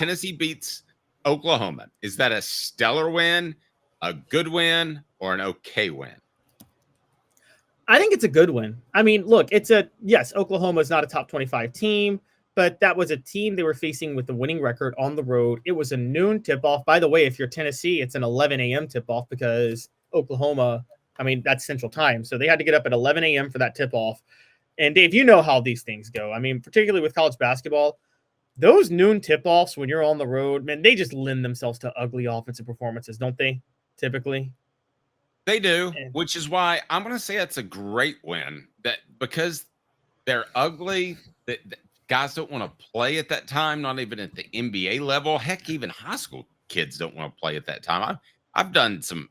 Tennessee beats Oklahoma. Is that a stellar win, a good win, or an okay win? I think it's a good win. I mean, look, yes, Oklahoma is not a top 25 team, but that was a team they were facing with the winning record on the road. It was a noon tip-off. By the way, if you're Tennessee, it's an 11 a.m. tip-off because Oklahoma, I mean, that's Central Time. So they had to get up at 11 a.m. for that tip-off. And Dave, you know how these things go. I mean, particularly with college basketball, those noon tip-offs when you're on the road, man, they just lend themselves to ugly offensive performances, don't they? Typically. They do, which is why I'm going to say it's a great win. That because they're ugly, that guys don't want to play at that time. Not even at the NBA level. Heck, even high school kids don't want to play at that time. I've done some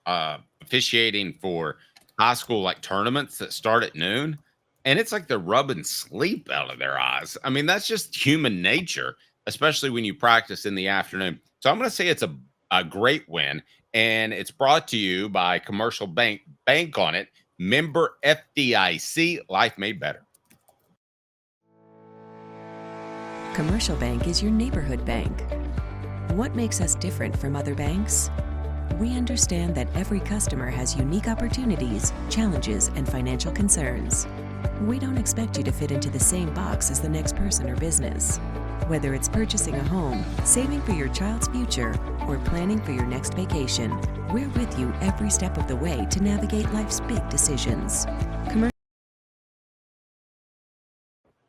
officiating for high school like tournaments that start at noon, and it's like they're rubbing sleep out of their eyes. I mean, that's just human nature, especially when you practice in the afternoon. So I'm going to say it's a great win. And it's brought to you by Commercial Bank. Bank on it. Member FDIC. Life made better. Commercial Bank is your neighborhood bank. What makes us different from other banks? We understand that every customer has unique opportunities, challenges, and financial concerns. We don't expect you to fit into the same box as the next person or business. Whether it's purchasing a home, saving for your child's future, or planning for your next vacation, we're with you every step of the way to navigate life's big decisions.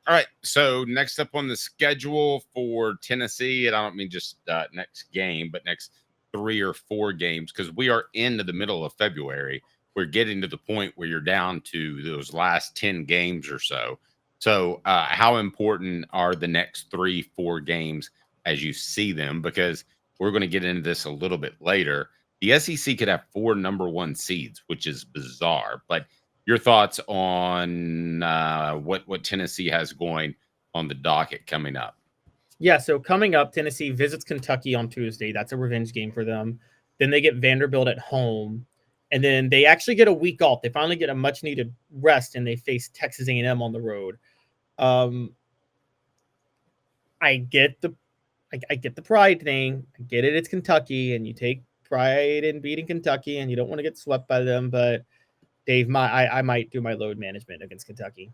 All right, so next up on the schedule for Tennessee, and I don't mean just next game, but next 3 or 4 games, because we are into the middle of February. We're getting to the point where you're down to those last 10 games or so. So how important are the next 3-4 games as you see them? Because we're going to get into this a little bit later. The SEC could have 4 number 1 seeds, which is bizarre. But your thoughts on what Tennessee has going on the docket coming up? Yeah, so coming up, Tennessee visits Kentucky on Tuesday. That's a revenge game for them. Then they get Vanderbilt at home. And then they actually get a week off. They finally get a much-needed rest, and they face Texas A&M on the road. I get the pride thing. I get it. It's Kentucky, and you take pride in beating Kentucky, and you don't want to get swept by them. But Dave, I might do my load management against Kentucky.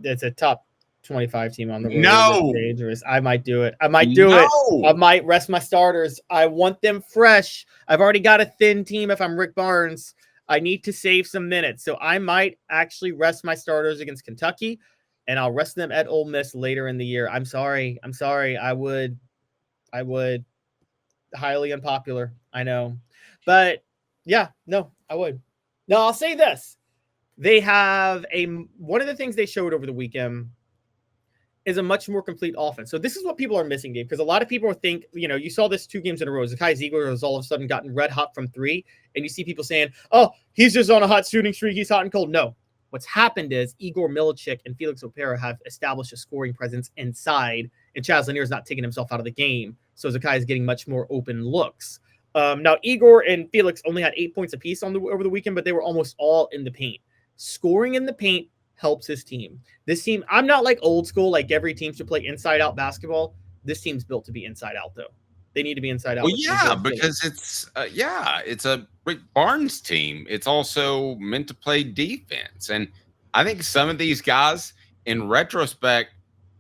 It's a top 25 team on the road. No, it's dangerous. I might do it. I might do it. I might rest my starters. I want them fresh. I've already got a thin team. If I'm Rick Barnes, I need to save some minutes, so I might actually rest my starters against Kentucky. And I'll rest them at Ole Miss later in the year. I'm sorry. I would. Highly unpopular. I know. But yeah, no, I would. No, I'll say this. They have one of the things they showed over the weekend is a much more complete offense. So this is what people are missing, Dave, because a lot of people think, you saw this 2 games in a row. Zakai Ziegler has all of a sudden gotten red hot from 3. And you see people saying, oh, he's just on a hot shooting streak. He's hot and cold. No. What's happened is Igor Milicic and Felix Opera have established a scoring presence inside, and Chaz Lanier is not taking himself out of the game. So Zakai is getting much more open looks. Now, Igor and Felix only had 8 points apiece over the weekend, but they were almost all in the paint. Scoring in the paint helps his team. This team, I'm not like old school, like every team should play inside-out basketball. This team's built to be inside-out, though. They need to be inside out. Well, yeah, because it's a Rick Barnes team. It's also meant to play defense. And I think some of these guys, in retrospect,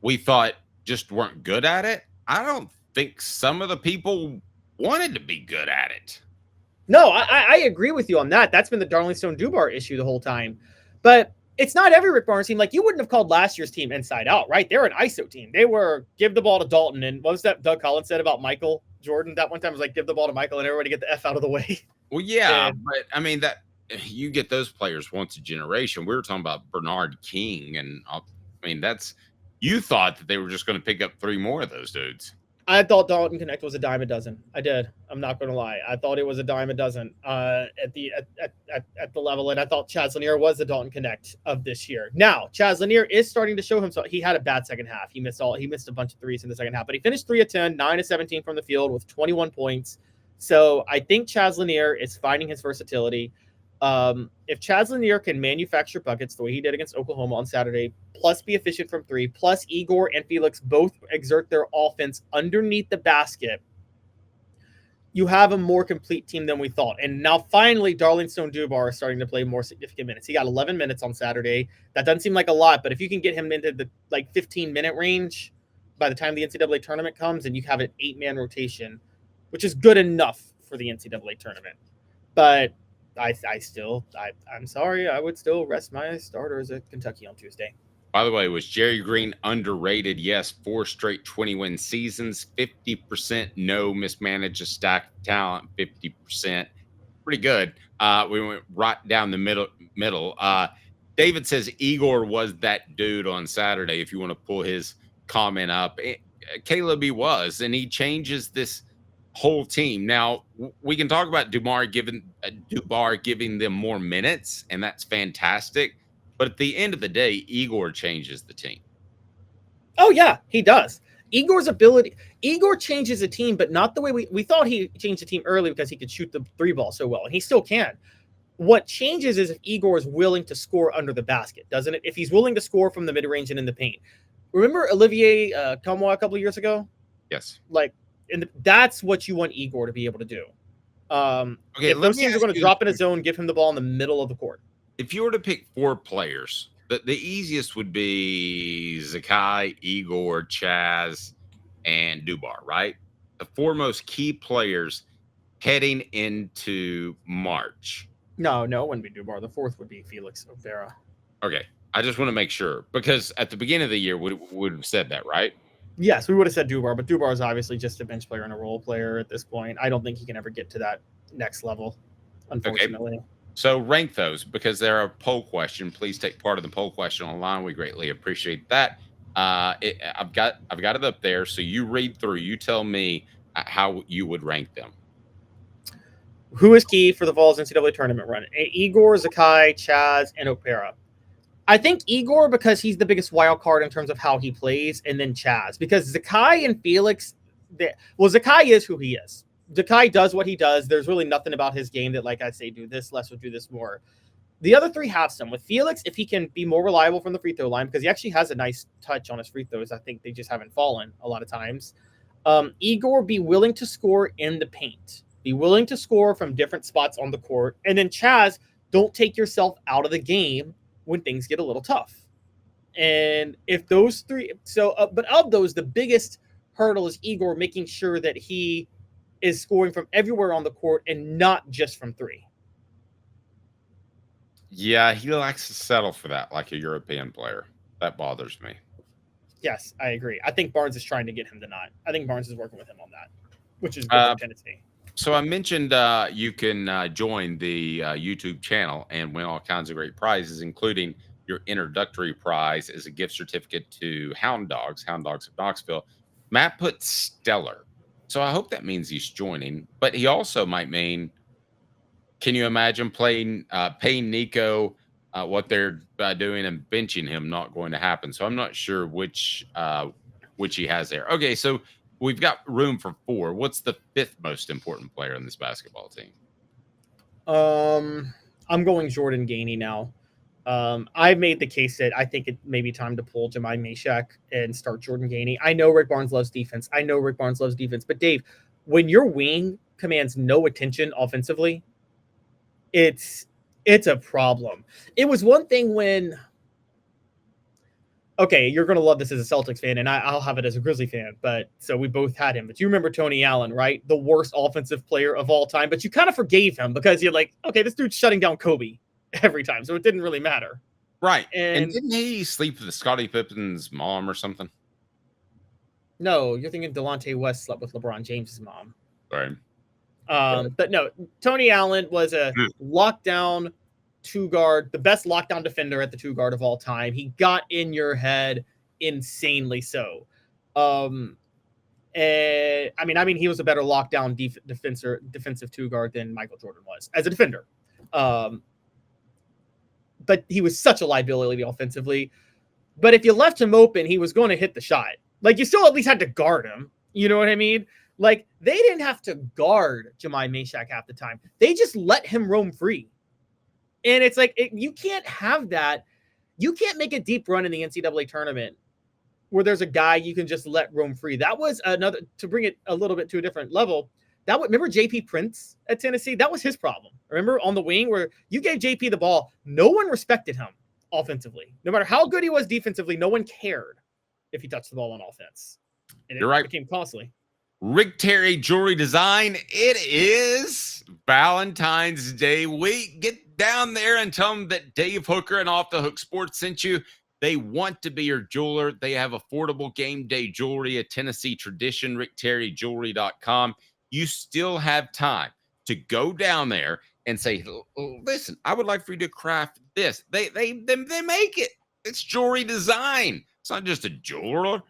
we thought just weren't good at it. I don't think some of the people wanted to be good at it. No, I agree with you on that. That's been the Darlington Dubar issue the whole time. But it's not every Rick Barnes team. Like, you wouldn't have called last year's team inside out, right? They're an ISO team. They were give the ball to Dalton. And what was that Doug Collins said about Michael Jordan that one time? Was like, give the ball to Michael and everybody get the F out of the way. Well, yeah, but I mean, that you get those players once a generation. We were talking about Bernard King. And I mean, you thought that they were just going to pick up 3 more of those dudes. I thought Dalton Connect was a dime a dozen. I did. I'm not going to lie. I thought it was a dime a dozen at the level, and I thought Chaz Lanier was the Dalton Connect of this year. Now, Chaz Lanier is starting to show himself. He had a bad second half. He missed a bunch of threes in the second half, but he finished 3 of 10, 9 of 17 from the field with 21 points. So I think Chaz Lanier is finding his versatility. If Chaz Lanier can manufacture buckets the way he did against Oklahoma on Saturday, plus be efficient from three, plus Igor and Felix both exert their offense underneath the basket, you have a more complete team than we thought. And now finally, Darling Stone Dubar is starting to play more significant minutes. He got 11 minutes on Saturday. That doesn't seem like a lot, but if you can get him into the 15-minute range by the time the NCAA tournament comes, and you have an 8-man rotation, which is good enough for the NCAA tournament. But I'm sorry, I would still rest my starters at Kentucky on Tuesday. By the way, was Jerry Green underrated? Yes, 4 straight 20-win seasons, 50%. No, mismanaged a stack of talent, 50%. Pretty good. We went right down the middle. David says Igor was that dude on Saturday. If you want to pull his comment up, Caleb, he was, and he changes this whole team. Now we can talk about Dubar giving them more minutes, and that's fantastic. But at the end of the day, Igor changes the team. Oh, yeah, he does. Igor changes a team, but not the way we thought he changed the team early because he could shoot the 3 ball so well, and he still can. What changes is if Igor is willing to score under the basket, doesn't it? If he's willing to score from the mid-range and in the paint. Remember Olivier Comeau a couple of years ago? Yes. That's what you want Igor to be able to do. Okay, if those teams are going to drop in a zone, give him the ball in the middle of the court. If you were to pick 4 players, the easiest would be Zakai, Igor, Chaz, and Dubar, right? The 4 most key players heading into March. No, it wouldn't be Dubar. The 4th would be Felix O'Vera. Okay, I just want to make sure, because at the beginning of the year, we would have said that, right? Yes, we would have said Dubar, but Dubar is obviously just a bench player and a role player at this point. I don't think he can ever get to that next level, unfortunately. Okay. So rank those, because they're a poll question. Please take part of the poll question online. We greatly appreciate that. I've got it up there, so you read through. You tell me how you would rank them. Who is key for the Vols NCAA tournament run? Igor, Zakai, Chaz, and Opera. I think Igor, because he's the biggest wild card in terms of how he plays, and then Chaz, because Zakai and Felix, Zakai is who he is. Zakai does what he does. There's really nothing about his game that, like I say, do this less or do this more. The other 3 have some. With Felix, if he can be more reliable from the free throw line, because he actually has a nice touch on his free throws. I think they just haven't fallen a lot of times. Igor, be willing to score in the paint. Be willing to score from different spots on the court. And then Chaz, don't take yourself out of the game when things get a little tough. And if those 3, but of those, the biggest hurdle is Igor making sure that he is scoring from everywhere on the court and not just from 3. Yeah, he likes to settle for that like a European player. That bothers me. Yes, I agree. I think Barnes is trying to get him to not. I think Barnes is working with him on that, which is good for Tennessee. So I mentioned you can join the YouTube channel and win all kinds of great prizes, including your introductory prize is a gift certificate to Hound Dogs of Knoxville. Matt put stellar. So I hope that means he's joining, but he also might mean, can you imagine paying Nico what they're doing and benching him? Not going to happen. So I'm not sure which he has there. Okay, so we've got room for 4. What's the 5th most important player in this basketball team? I'm going Jordan Gainey now. I've made the case that I think it may be time to pull Jemai Meshack and start Jordan Gainey. I know Rick Barnes loves defense. But Dave, when your wing commands no attention offensively, it's a problem. It was one thing when, okay, you're going to love this as a Celtics fan, and I'll have it as a Grizzly fan, but so we both had him. But you remember Tony Allen, right? The worst offensive player of all time, but you kind of forgave him because you're like, okay, this dude's shutting down Kobe every time, so it didn't really matter. Right. And didn't he sleep with Scottie Pippen's mom or something? No, you're thinking Delonte West slept with LeBron James's mom. Right. But no, Tony Allen was a lockdown 2-guard, the best lockdown defender at the 2-guard of all time. He got in your head insanely so. And I mean, he was a better lockdown defensive 2-guard than Michael Jordan was as a defender. But he was such a liability offensively. But if you left him open, he was going to hit the shot. Like, you still at least had to guard him. You know what I mean? Like, they didn't have to guard Jemai Meshack half the time. They just let him roam free. And it's like, you can't have that. You can't make a deep run in the NCAA tournament where there's a guy you can just let roam free. That was another, to bring it a little bit to a different level. Remember JP Prince at Tennessee? That was his problem. Remember on the wing where you gave JP the ball, no one respected him offensively. No matter how good he was defensively, no one cared if he touched the ball on offense. And You're right. Became costly. Rick Terry Jewelry Design. It is Valentine's Day week. Get down there and tell them that Dave Hooker and Off the Hook Sports sent you. They want to be your jeweler. They have affordable game day jewelry, a Tennessee tradition, rickterryjewelry.com. You still have time to go down there and say, listen, I would like for you to craft this. They make it. It's jewelry design. It's not just a jeweler.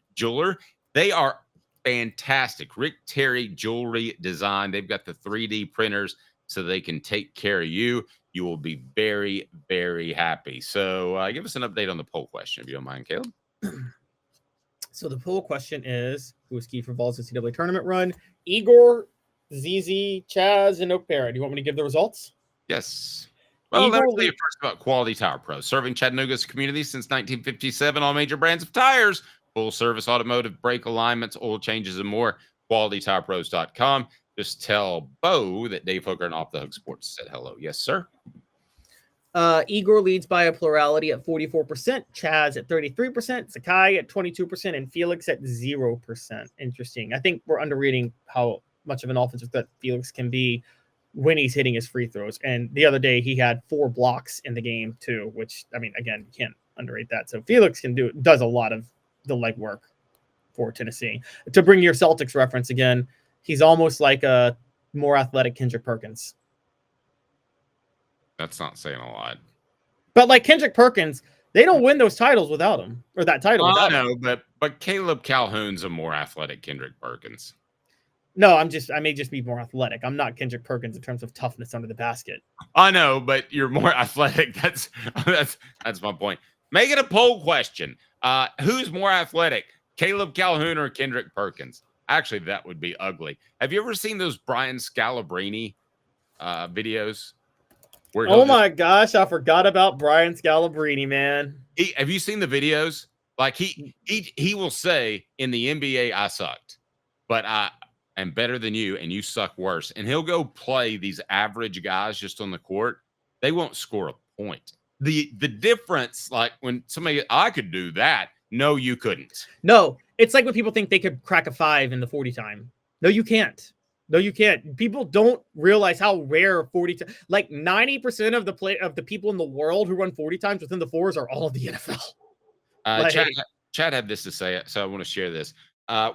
They are fantastic. Rick Terry Jewelry Design. They've got the 3D printers so they can take care of you. You will be very, very happy. So give us an update on the poll question, if you don't mind, Caleb. So the poll question is, who is key for Vols NCAA tournament run? Igor, ZZ, Chaz, and Apparel. Do you want me to give the results? Yes. Well, Igor let me tell you first about Quality Tire Pros, serving Chattanooga's community since 1957. All major brands of tires, full service automotive, brake alignments, oil changes, and more. QualityTirePros.com. Just tell Bo that Dave Hooker and Off the Hook Sports said hello. Yes, sir. Igor leads by a plurality at 44%, Chaz at 33%, Sakai at 22%, and Felix at 0%. Interesting. I think we're underrating how much of an offensive threat Felix can be when he's hitting his free throws. And the other day he had 4 blocks in the game too, which, I mean, again, you can't underrate that. So Felix does a lot of the legwork for Tennessee. To bring your Celtics reference again, he's almost like a more athletic Kendrick Perkins. That's not saying a lot. But like Kendrick Perkins, they don't win those titles without him, or that title without him. I know, but Caleb Calhoun's a more athletic Kendrick Perkins. No, I may just be more athletic. I'm not Kendrick Perkins in terms of toughness under the basket. I know, but you're more athletic. That's my point. Make it a poll question. Who's more athletic, Caleb Calhoun or Kendrick Perkins? Actually, that would be ugly. Have you ever seen those Brian Scalabrine videos? Oh my gosh, I forgot about Brian Scalabrine, man. Have you seen the videos? Like he will say in the NBA, I sucked, but I am better than you, and you suck worse. And he'll go play these average guys just on the court. They won't score a point. The difference, like when somebody, I could do that. No, you couldn't. No, it's like when people think they could crack a 5 in the 40 time. No, you can't. No, you can't. People don't realize how rare 40 times. Like 90% of the people in the world who run 40 times within the 4s are all of the NFL. Chad had this to say, so I want to share this.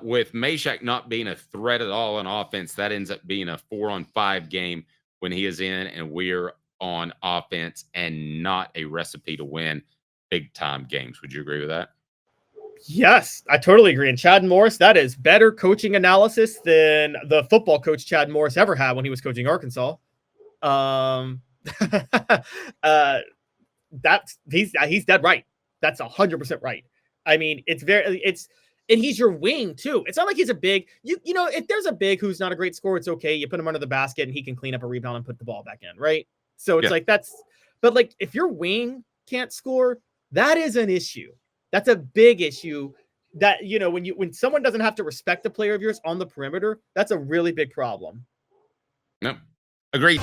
With Meshack not being a threat at all on offense, that ends up being a 4-on-5 game when he is in and we're on offense, and not a recipe to win big time games. Would you agree with that? Yes, I totally agree. And Chad Morris, that is better coaching analysis than the football coach Chad Morris ever had when he was coaching Arkansas. He's dead right. That's 100% right. I mean, and he's your wing too. It's not like he's a big, you know, if there's a big who's not a great scorer, it's okay. You put him under the basket and he can clean up a rebound and put the ball back in, right? So it's but like if your wing can't score, that is an issue. That's a big issue. That, you know, when someone doesn't have to respect a player of yours on the perimeter, that's a really big problem. No, agreed.